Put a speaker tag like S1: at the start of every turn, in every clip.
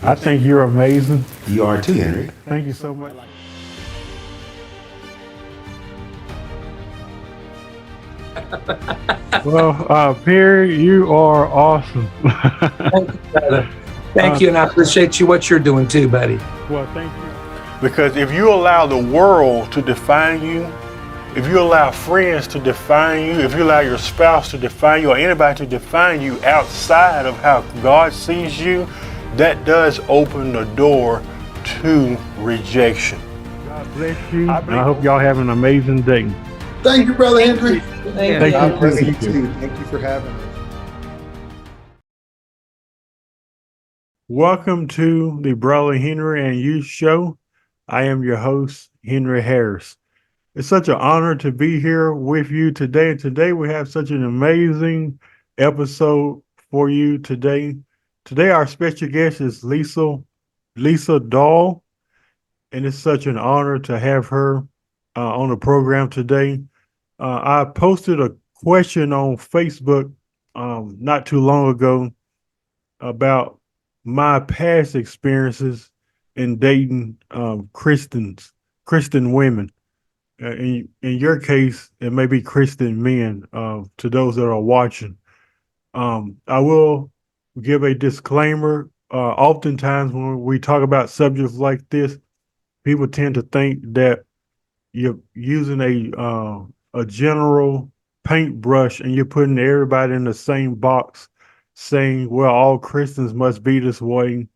S1: I think you're amazing.
S2: You are too, Henry.
S1: Thank you so much. Well, Perry, you are awesome.
S3: Thank you, brother.
S1: Uh,
S3: Thank you, and I appreciate you what you're doing too, buddy.
S1: well, thank you. Because if you allow the world to define you, if you allow friends to define you, if you allow your spouse to define you, or anybody to define you outside of how God sees you, that does open the door to rejection. God bless you. I hope y'all have an amazing day.
S2: Thank you, Brother Henry.
S3: Thank
S1: Thank
S3: you.
S2: God bless you
S1: Thank you.
S2: too. Thank you for having us.
S1: Welcome to the Brother Henry and You Show. I am your host, Henry Harris. It's such an honor to be here with you today. And today we have such an amazing episode for you today. Today our special guest is Lisa Dahl, and it's such an honor to have her on the program today. I posted a question on Facebook not too long ago about my past experiences in dating Christian women. In your case, it may be Christian men. To those that are watching, I will give a disclaimer. Oftentimes, when we talk about subjects like this, people tend to think that you're using a general paintbrush and you're putting everybody in the same box, saying, "Well, all Christians must be this way."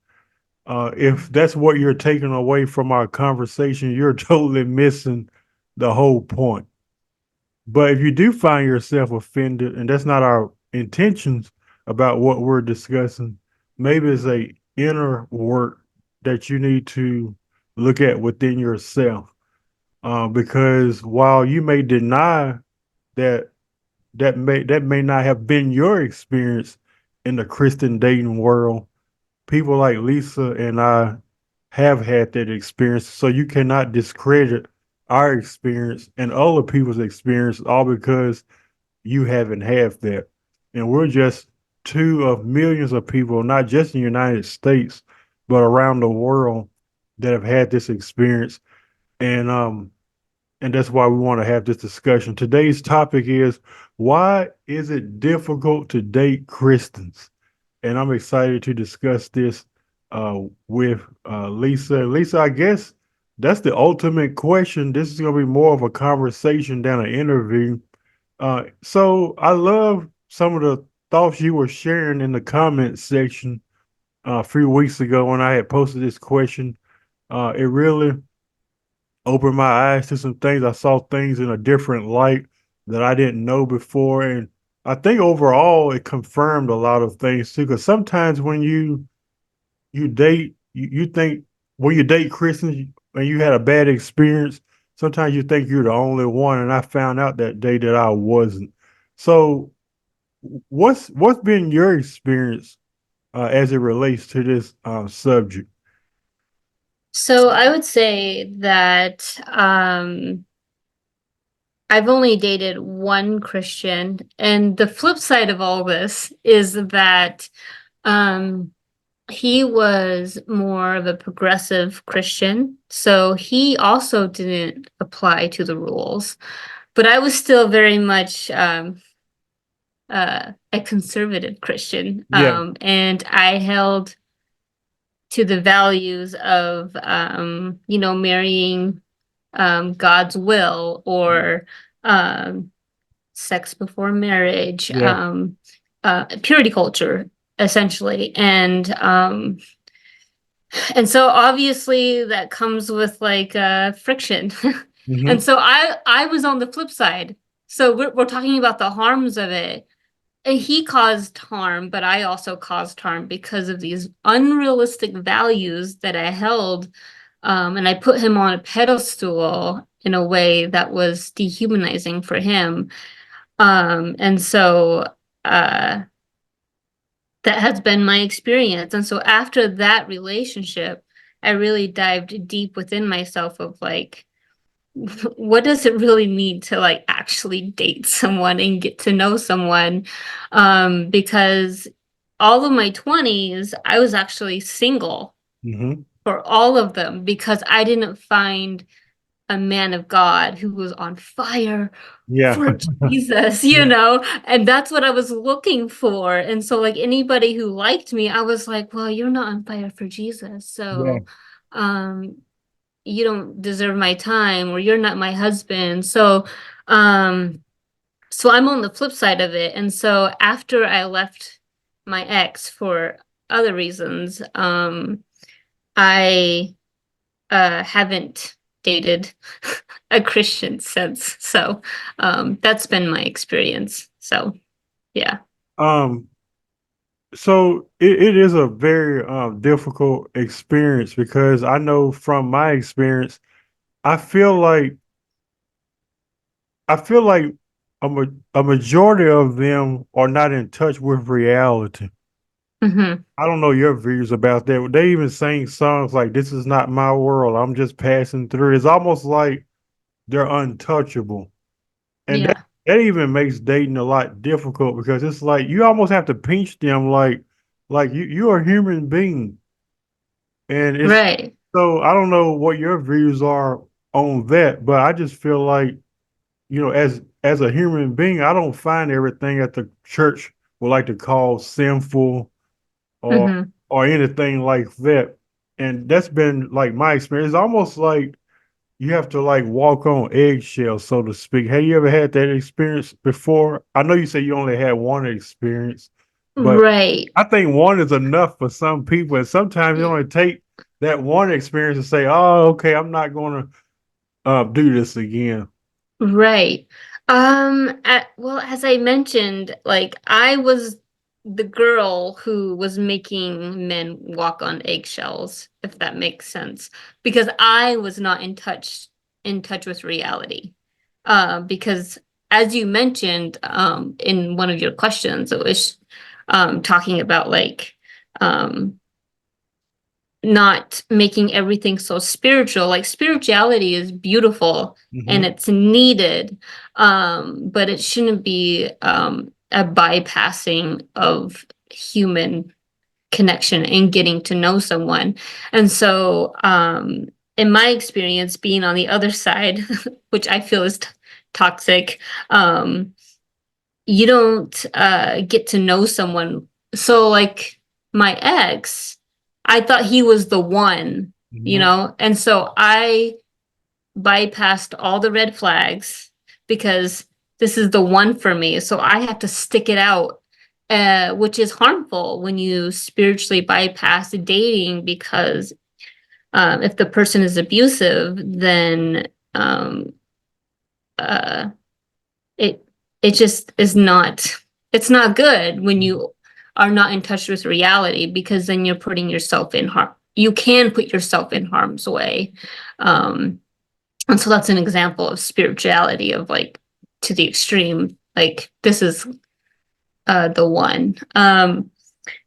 S1: If that's what you're taking away from our conversation, you're totally missing the whole point. But if you do find yourself offended, and that's not our intentions about what we're discussing, maybe it's a inner work that you need to look at within yourself. Because while you may deny that that may not have been your experience in the Christian dating world, people like Lisa and I have had that experience. So you cannot discredit our experience and other people's experience all because you haven't had that. And we're just two of millions of people, not just in the United States, but around the world that have had this experience. And that's why we want to have this discussion. Today's topic is, why is it difficult to date Christians? And I'm excited to discuss this with Lisa. Lisa, I guess that's the ultimate question. This is going to be more of a conversation than an interview. So I love some of the thoughts you were sharing in the comment section a few weeks ago when I had posted this question. It really opened my eyes to some things. I saw things in a different light that I didn't know before. And I think overall it confirmed a lot of things too. Because sometimes when you date, you think when you date Christians and you had a bad experience, sometimes you think you're the only one. And I found out that day that I wasn't. So what's been your experience as it relates to this subject?
S4: So I would say that I've only dated one Christian, and the flip side of all this is that um, he was more of a progressive Christian, so he also didn't apply to the rules, but I was still very much a conservative Christian,
S1: Yeah.
S4: and I held to the values of marrying God's will, or um, sex before marriage,
S1: Yeah.
S4: purity culture, essentially. And so obviously that comes with like friction. And
S1: Hmm.
S4: so I was on the flip side. So we're talking about the harms of it. And he caused harm, but I also caused harm because of these unrealistic values that I held. And I put him on a pedestal in a way that was dehumanizing for him. And so uh, that has been my experience. And so after that relationship, I really dived deep within myself of like, what does it really mean to like actually date someone and get to know someone? Because all of my 20s, I was actually single
S1: Mm-hmm.
S4: for all of them because I didn't find a man of God who was on fire
S1: Yeah.
S4: for Jesus, you
S1: Yeah.
S4: know, and that's what I was looking for. And so, like, anybody who liked me, I was like, well, you're not on fire for Jesus.
S1: Yeah.
S4: So, um, you don't deserve my time, or you're not my husband. Um, so I'm on the flip side of it. And so after I left my ex for other reasons, I haven't dated a Christian since. So that's been my experience. So yeah.
S1: Um, so it is a very difficult experience because I know from my experience, I feel like I feel like a majority of them are not in touch with reality.
S4: Hmm.
S1: I don't know your views about that. They even sing songs like "This is not my world. I'm just passing through." It's almost like they're untouchable, and
S4: Yeah.
S1: that even makes dating a lot difficult because it's like you almost have to pinch them, like you're a human being, and it's
S4: Right.
S1: so I don't know what your views are on that, but I just feel like as a human being, I don't find everything that the church would like to call sinful or
S4: Hmm.
S1: or anything like that. And that's been like my experience. It's almost like you have to like walk on eggshells, so to speak. Have you ever had that experience before? I know you say you only had one experience, but
S4: Right.
S1: I think one is enough for some people. And sometimes it only take that one experience to say, oh, okay, I'm not going to do this again.
S4: Right. Well, as I mentioned, like I was the girl who was making men walk on eggshells, if that makes sense, because I was not in touch with reality. Because as you mentioned, in one of your questions, it was talking about like um not making everything so spiritual. Like spirituality is beautiful and
S1: Hmm.
S4: it's needed, but it shouldn't be a bypassing of human connection and getting to know someone. And so, in my experience, being on the other side, which I feel is toxic, you don't get to know someone. So like my ex, I thought he was the one,
S1: Hmm.
S4: and so I bypassed all the red flags because this is the one for me. So I have to stick it out, which is harmful when you spiritually bypass dating because if the person is abusive, then uh, it it just is not it's not good when you are not in touch with reality because then you're putting yourself in harm. You can put yourself in harm's way. Um, and so that's an example of spirituality of like to the extreme. Like this is the one.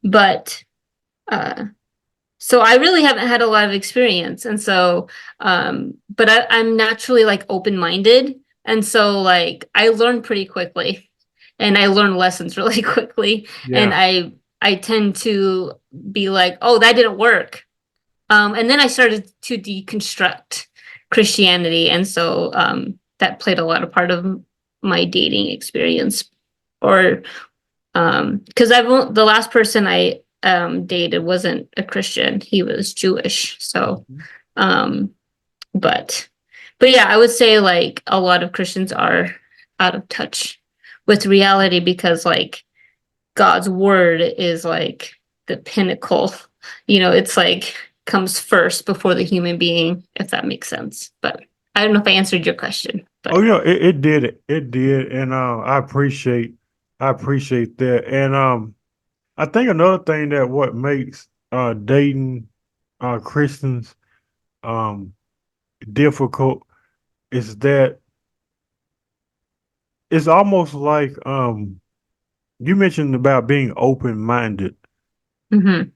S4: But uh so I really haven't had a lot of experience. And so but I'm naturally like open-minded. And so like I learn pretty quickly and I learn lessons really quickly. And
S1: Yeah.
S4: I tend to be like, oh, that didn't work. And then I started to deconstruct Christianity. And so that played a lot of part of my dating experience. Or because the last person I dated wasn't a Christian; he was Jewish. So,
S1: Mhm.
S4: um, but but yeah, I would say like a lot of Christians are out of touch with reality because like God's word is like the pinnacle. It's like comes first before the human being, if that makes sense. But I don't know if I answered your question,
S1: Oh,
S4: but
S1: it did it. It did. And I appreciate that. And I think another thing that what makes dating Christians um difficult is that it's almost like you mentioned about being open minded.
S4: mhm,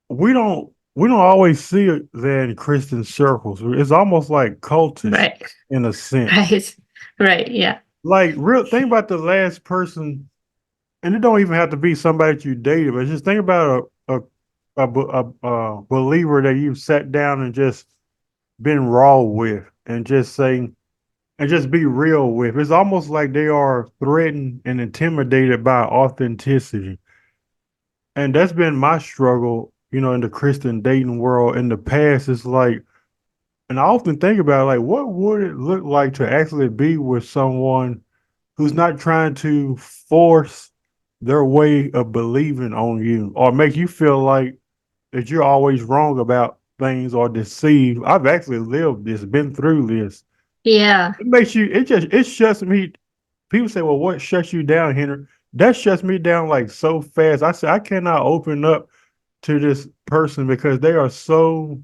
S1: We don't always see that in Christian circles. It's almost like cultish
S4: right,
S1: in a sense.
S4: right, right, yeah.
S1: Like real think about the last person and it don't even have to be somebody that you dated, but just think about a believer that you've sat down and just been raw with, and just saying and just be real with. It's almost like they are threatened and intimidated by authenticity. And that's been my struggle, in the Christian dating world in the past. It's like, and I often think about like, what would it look like to actually be with someone who's not trying to force their way of believing on you or make you feel like that you're always wrong about things or deceived. I've actually lived this, been through this.
S4: Yeah.
S1: It makes you, it shuts me. People say, well, what shuts you down, Henry? That shuts me down like so fast. I say, I cannot open up to this person because they are so,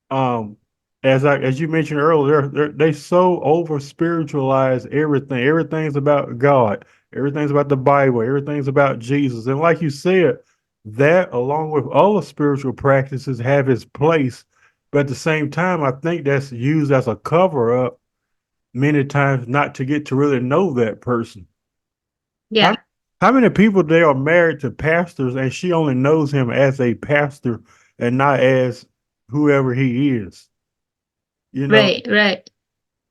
S1: um, as you mentioned earlier, they so over spiritualize everything. Everything's about God. Everything's about the Bible. Everything's about Jesus. And like you said, that along with other spiritual practices have its place. But at the same time, I think that's used as a cover up many times not to get to really know that person. How
S4: Yeah.
S1: how many people they are married to pastors and she only knows him as a pastor and not as whoever he is? You know,
S4: Right. Right.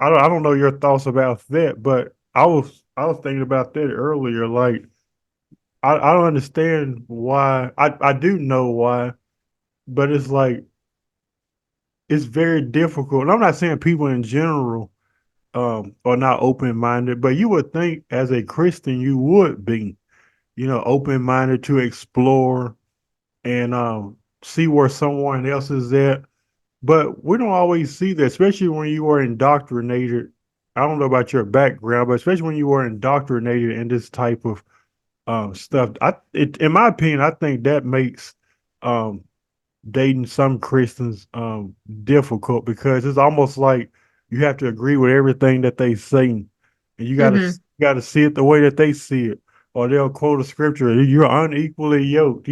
S1: I don't know your thoughts about that, but I was thinking about that earlier. Like I don't understand why. I do know why, but it's like it's very difficult. And I'm not saying people in general are not open minded, but you would think as a Christian you would be, open minded to explore and see where someone else is at. But we don't always see that, especially when you are indoctrinated. I don't know about your background, but especially when you are indoctrinated in this type of stuff. In my opinion, I think that makes um, dating some Christians difficult because it's almost like you have to agree with everything that they say, and
S4: Mm-hmm.
S1: you gotta see it the way that they see it, or they'll quote a scripture, "You're unequally yoked."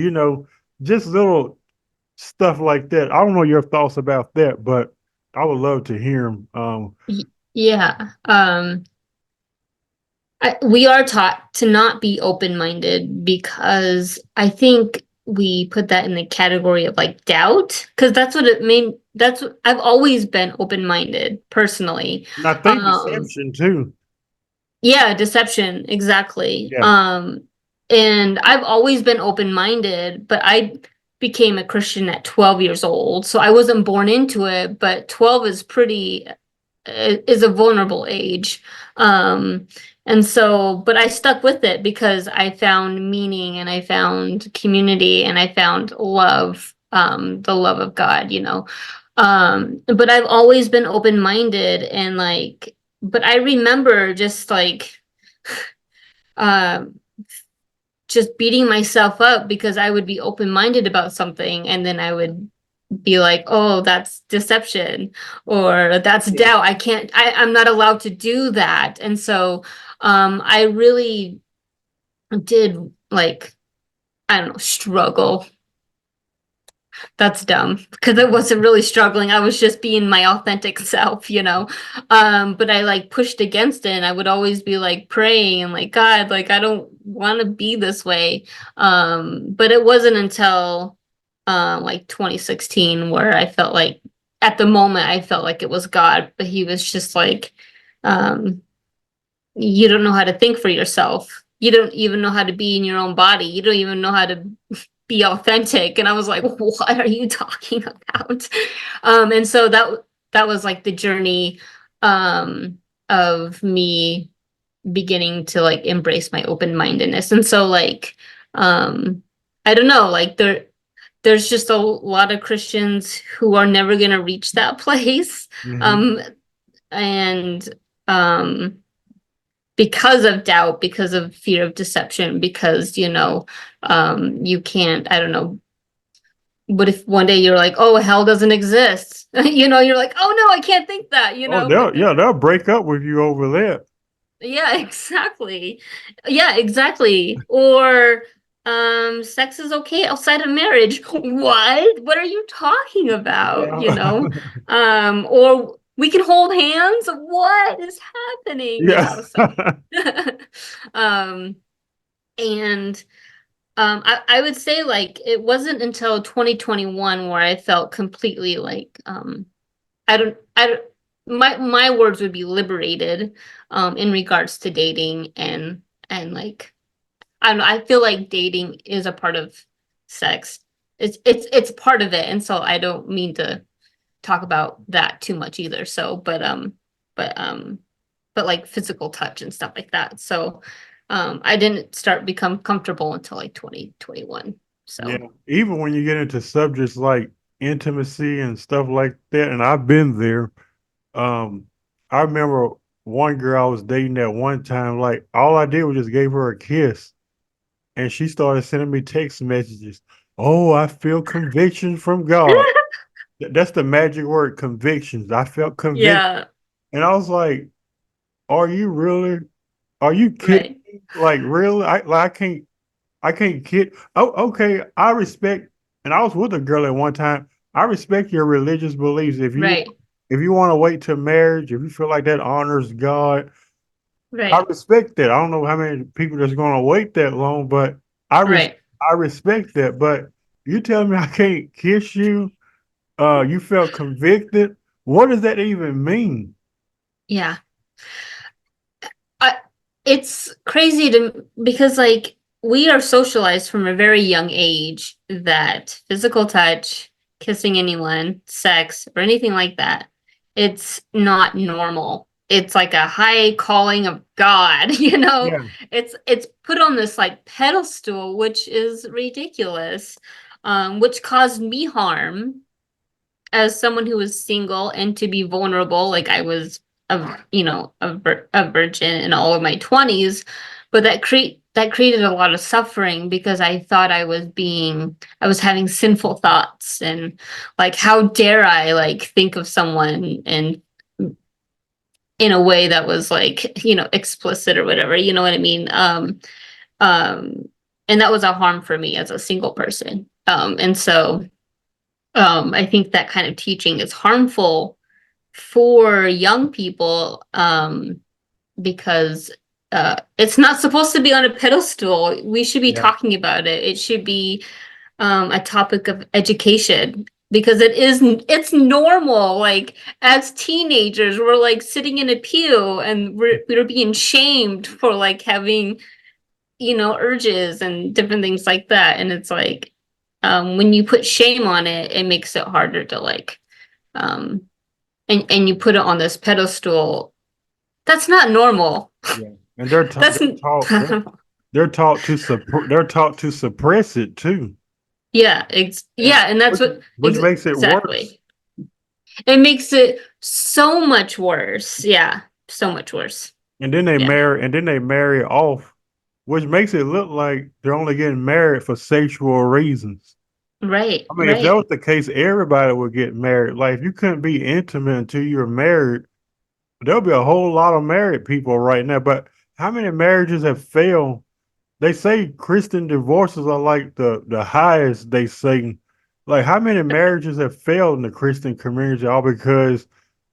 S1: Just little stuff like that. I don't know your thoughts about that, but I would love to hear them.
S4: Yeah. We are taught to not be open-minded because I think we put that in the category of like doubt because that's what it mean. That's what I've always been open-minded personally.
S1: And I think
S4: Um,
S1: deception too.
S4: yeah, deception, exactly.
S1: Yeah.
S4: And I've always been open-minded, but I became a Christian at 12 years old. So I wasn't born into it, but 12 is pretty is a vulnerable age. Um, and so, but I stuck with it because I found meaning and I found community and I found love, the love of God. But I've always been open-minded and like, but I remember just like, um, just beating myself up because I would be open-minded about something and then I would be like, oh, that's deception or that's
S1: Yeah.
S4: doubt. I'm not allowed to do that. And so I really did like, I don't know, struggle. That's dumb because I wasn't really struggling. I was just being my authentic self. But I like pushed against it and I would always be like praying and like, God, like I don't want to be this way. But it wasn't until like 2016 where I felt like at the moment I felt like it was God, but he was just like, um, you don't know how to think for yourself. You don't even know how to be in your own body. You don't even know how to be authentic. And I was like, what are you talking about? And so that was like the journey of me beginning to like embrace my open-mindedness. And so like I don't know, like there's just a lot of Christians who are never gonna reach that place.
S1: Hmm.
S4: Um and um because of doubt, because of fear of deception, because you can't, I don't know, what if one day you're like, oh, hell doesn't exist? You're like, oh no, I can't think that, you
S1: Oh,
S4: know?
S1: they'll break up with you over that.
S4: Yeah, exactly. Yeah, exactly. Or sex is okay outside of marriage. What are you talking about?
S1: Yeah.
S4: Or we can hold hands. What is happening?
S1: Yeah.
S4: So um And I would say like it wasn't until 2021 where I felt completely like I don't my words would be liberated in regards to dating and like I don't know, I feel like dating is a part of sex. It's part of it, and so I don't mean to talk about that too much either. So, but but like physical touch and stuff like that. So, I didn't start become comfortable until like 2021.
S1: Yeah.
S4: So,
S1: Even when you get into subjects like intimacy and stuff like that, and I've been there. Um, I remember one girl I was dating at one time, like all I did was just gave her a kiss, and she started sending me text messages. Oh, I feel conviction from God. That's the magic word, convictions. I felt conviction.
S4: yeah,
S1: And I was like, are you really? Are you kidding
S4: right,
S1: me? Like really? I can't kid. Oh, okay. I respect, and I was with a girl at one time. I respect your religious beliefs.
S4: right,
S1: If you want to wait till marriage, if you feel like that honors God, I
S4: right,
S1: respect that. I don't know how many people that's going to wait that long, but I res
S4: right.
S1: I respect that. But you tell me I can't kiss you? You felt convicted. What does that even mean?
S4: Yeah. I, it's crazy to because like we are socialized from a very young age that physical touch, kissing anyone, sex, or anything like that, it's not normal. It's like a high calling of God, you know?
S1: Yeah,
S4: It's put on this like pedestal, which is ridiculous, which caused me harm as someone who was single and to be vulnerable, like I was a virgin in all of my 20s, but that created a lot of suffering because I thought I was having sinful thoughts and like how dare I like think of someone and in a way that was like, explicit or whatever, you know what I mean? Um and that was a harm for me as a single person. And so I think that kind of teaching is harmful for young people because it's not supposed to be on a pedestal. We should be
S1: yeah,
S4: talking about it. It should be a topic of education because it's normal. Like as teenagers, we're like sitting in a pew and we're being shamed for like having urges and different things like that. And it's like when you put shame on it, it makes it harder to like um and you put it on this pedestal. That's not normal.
S1: yeah. And they're ta-
S4: That's
S1: they're taught they're taught to suppress it too.
S4: yeah,
S1: And
S4: yeah, and that's what
S1: which makes it worse.
S4: exactly. It makes it so much worse. Yeah, so much worse. Yeah,
S1: And then they marry off, which makes it look like they're only getting married for sexual reasons.
S4: right,
S1: I mean, if that
S4: right.
S1: was the case, everybody would get married. Like, if you couldn't be intimate until you're married, there'll be a whole lot of married people right now. But how many marriages have failed? They say Christian divorces are like the highest. They say, like, how many marriages have failed in the Christian community all because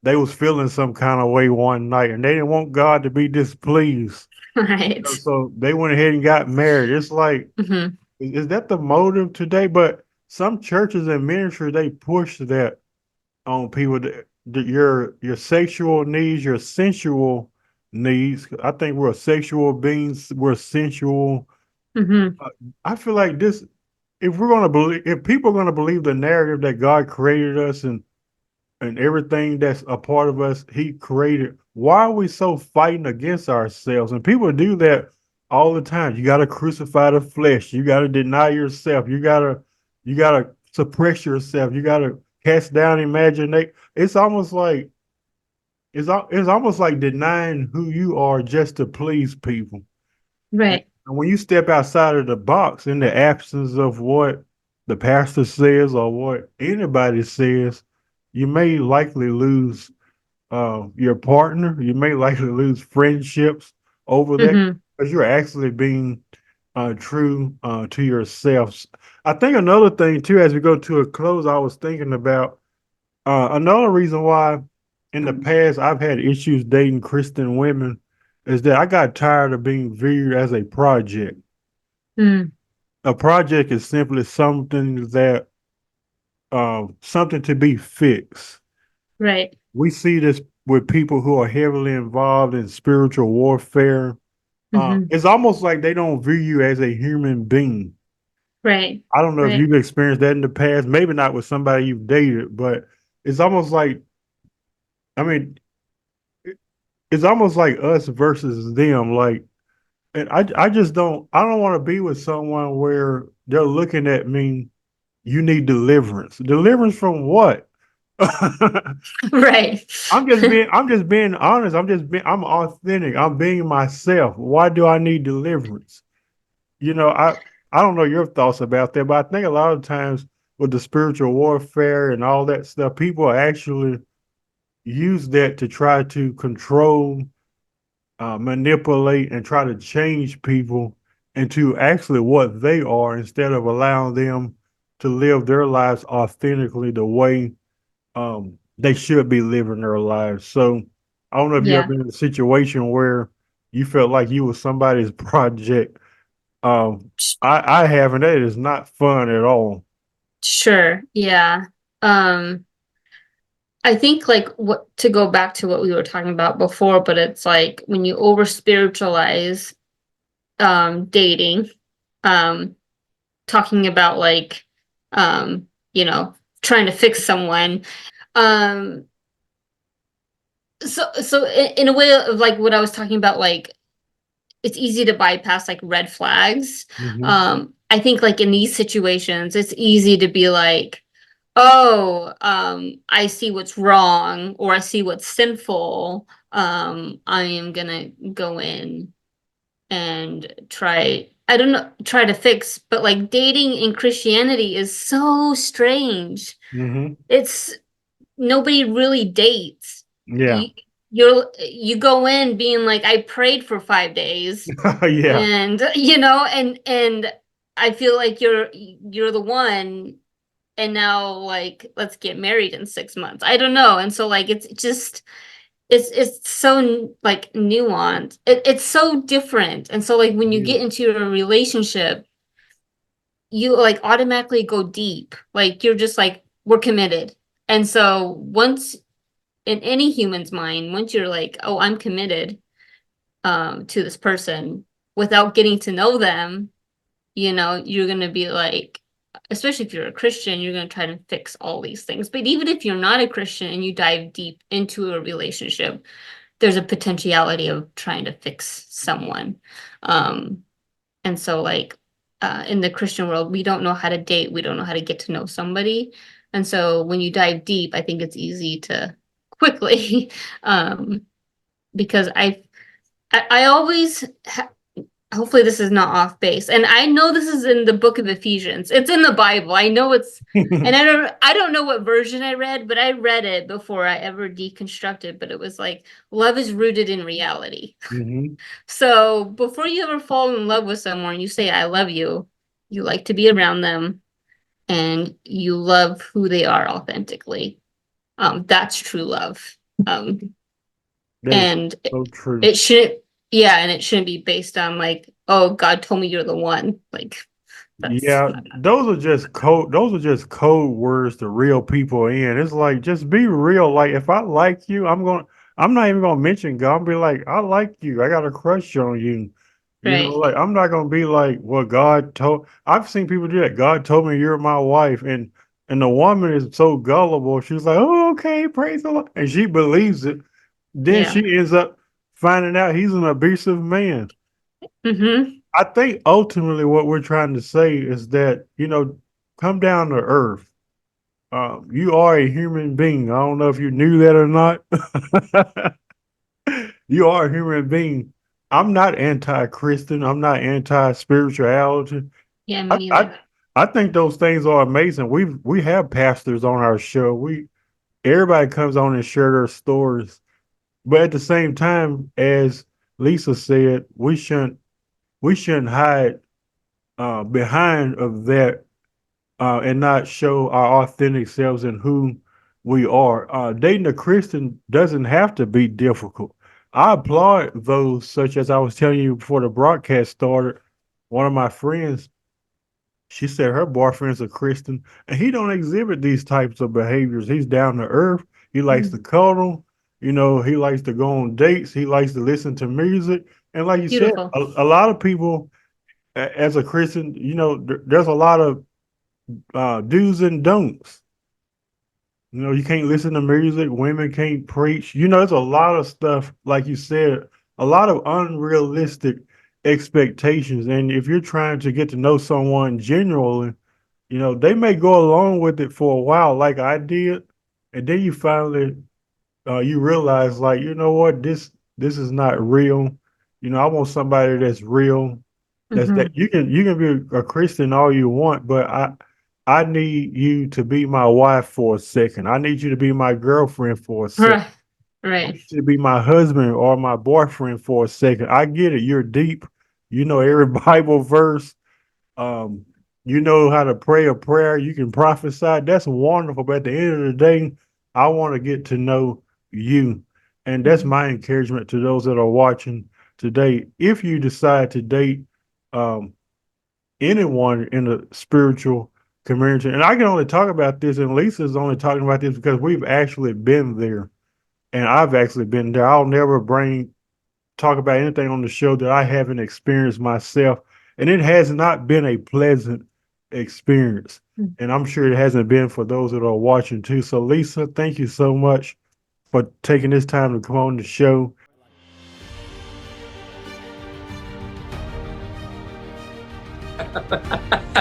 S1: they was feeling some kind of way one night and they didn't want God to be displeased.
S4: Right.
S1: So they went ahead and got married. It's like,
S4: Hmm.
S1: is that the motive today? But some churches and ministry they push that on people that your sexual needs, your sensual needs. I think we're sexual beings. We're sensual.
S4: Hmm.
S1: Uh, I feel like this. If we're gonna believe, if people are gonna believe the narrative that God created us and everything that's a part of us, He created. Why are we so fighting against ourselves? And people do that all the time. You got to crucify the flesh. You got to deny yourself. You gotta suppress yourself. You got to cast down imagination. It's almost like denying who you are just to please people. And
S4: Right.
S1: when you step outside of the box in the absence of what the pastor says or what anybody says, you may likely lose your partner. You may likely lose friendships over that
S4: Hmm.
S1: because you're actually being true to yourselves. I think another thing too, as we go to a close, I was thinking about another reason why in the past I've had issues dating Christian women is that I got tired of being viewed as a project.
S4: Mm,
S1: A project is simply something to be fixed.
S4: right.
S1: We see this with people who are heavily involved in spiritual warfare.
S4: Hmm.
S1: It's almost like they don't view you as a human being.
S4: Right.
S1: I don't know if
S4: Right.
S1: you've experienced that in the past, maybe not with somebody you've dated, but it's almost like, I mean, it's almost like us versus them. Like, and I don't want to be with someone where they're looking at me, you need deliverance. Deliverance from what?
S4: Right.
S1: I'm just being honest. I'm authentic. I'm being myself. Why do I need deliverance? You know, I don't know your thoughts about that, but I think a lot of times with the spiritual warfare and all that stuff, people actually use that to try to control, manipulate, and try to change people into actually what they are instead of allowing them to live their lives authentically the way they should be living their lives. So I don't know if you ever
S4: Yeah.
S1: been in a situation where you felt like you were somebody's project. I haven't. That is not fun at all.
S4: Sure. Yeah. Um, I think like what to go back to what we were talking about before, but it's like when you over spiritualize dating, um, talking about like you know, trying to fix someone. Um, so in a way of like what I was talking about, like it's easy to bypass like red flags.
S1: Hmm.
S4: I think like in these situations, it's easy to be like, oh, I see what's wrong or I see what's sinful. I am gonna go in and I don't know, try to fix, but like dating in Christianity is so strange.
S1: Hmm.
S4: It's nobody really dates.
S1: Yeah.
S4: You go in being like, I prayed for 5 days
S1: Yeah.
S4: and you know, and I feel like you're the one and now like let's get married in 6 months. I don't know. And so like it's just it's so like nuanced. It's so different. And so like when you
S1: Yeah.
S4: get into a relationship, you like automatically go deep. Like you're just like, we're committed. And so once in any human's mind, once you're like, oh, I'm committed to this person without getting to know them, you know, you're gonna be like, especially if you're a Christian, you're gonna try to fix all these things. But even if you're not a Christian and you dive deep into a relationship, there's a potentiality of trying to fix someone. Um, and so like in the Christian world, we don't know how to date, we don't know how to get to know somebody. And so when you dive deep, I think it's easy to quickly um because I always hopefully this is not off base. And I know this is in the book of Ephesians. It's in the Bible. I know it's and I don't know what version I read, but I read it before I ever deconstructed, but it was like love is rooted in reality.
S1: Hmm.
S4: So before you ever fall in love with someone, you say I love you like to be around them and you love who they are authentically. That's true love. Um,
S1: That is
S4: and
S1: so true.
S4: it shouldn't yeah, and it shouldn't be based on like, oh, God told me you're the one. Like that's
S1: Yeah,
S4: not
S1: those are just code words to reel people in. It's like just be real. Like if I like you, I'm not even gonna mention God. I'll be like, I like you. I got a crush on you. You know,
S4: right.
S1: like I'm not gonna be like, well, God told I've seen people do that. God told me you're my wife, and the woman is so gullible. She's like, oh, okay, praise the Lord. And she believes it. Then
S4: Yeah.
S1: she ends up finding out he's an abusive man.
S4: Mm-hmm.
S1: I think ultimately what we're trying to say is that, come down to earth. You are a human being. I don't know if you knew that or not. You are a human being. I'm not anti-Christian. I'm not anti-spirituality.
S4: Yeah, me
S1: I,
S4: neither.
S1: I I think those things are amazing. We have pastors on our show. Everybody comes on and share their stories. But at the same time, as Lisa said, we shouldn't hide behind of that and not show our authentic selves and who we are. Dating a Christian doesn't have to be difficult. I applaud those, such as I was telling you before the broadcast started. one of my friends, she said her boyfriend's a Christian and he don't exhibit these types of behaviors. He's down to earth. He likes to cuddle. You know, he likes to go on dates. He likes to listen to music. And like you said,
S4: Beautiful.
S1: a lot of people, as a Christian, you know, there's a lot of do's and don'ts. You know, you can't listen to music. Women can't preach. You know, there's a lot of stuff, like you said, a lot of unrealistic expectations. And if you're trying to get to know someone genuinely, you know, they may go along with it for a while, like I did, and then you finally you realize, like, you know what, this is not real. You know, I want somebody that's real. That's that
S4: Mhm.
S1: you can be a Christian all you want, but I need you to be my wife for a second. I need you to be my girlfriend for a second.
S4: Right.
S1: I need
S4: Right.
S1: you to be my husband or my boyfriend for a second. I get it. You're deep. You know every Bible verse. Um, you know how to pray a prayer. You can prophesy. That's wonderful. But at the end of the day, I want to get to know you. And that's
S4: Mhm.
S1: my encouragement to those that are watching today. If you decide to date um, anyone in the spiritual community, and I can only talk about this, and Lisa's only talking about this because we've actually been there. And I've actually been there. I'll never talk about anything on the show that I haven't experienced myself. And it has not been a pleasant experience.
S4: Mm.
S1: And I'm sure it hasn't been for those that are watching too. So, Lisa, thank you so much for taking this time to come on the show.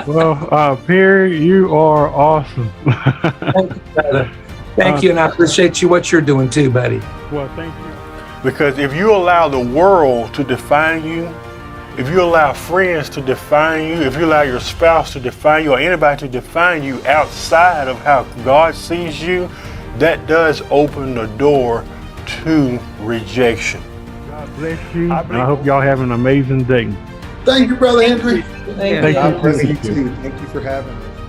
S1: Well, Perry, you are awesome.
S3: Thank you, brother. Thank you, and I appreciate you what you're doing too, buddy.
S1: Well, thank you. Because if you allow the world to define you, if you allow friends to define you, if you allow your spouse to define you or anybody to define you outside of how God sees you, that does open the door to rejection. God bless you. I hope y'all have an amazing day.
S2: Thank you, Brother Henry.
S3: Thank
S1: Thank
S3: you.
S1: you.
S2: God bless you too. Thank you for having us.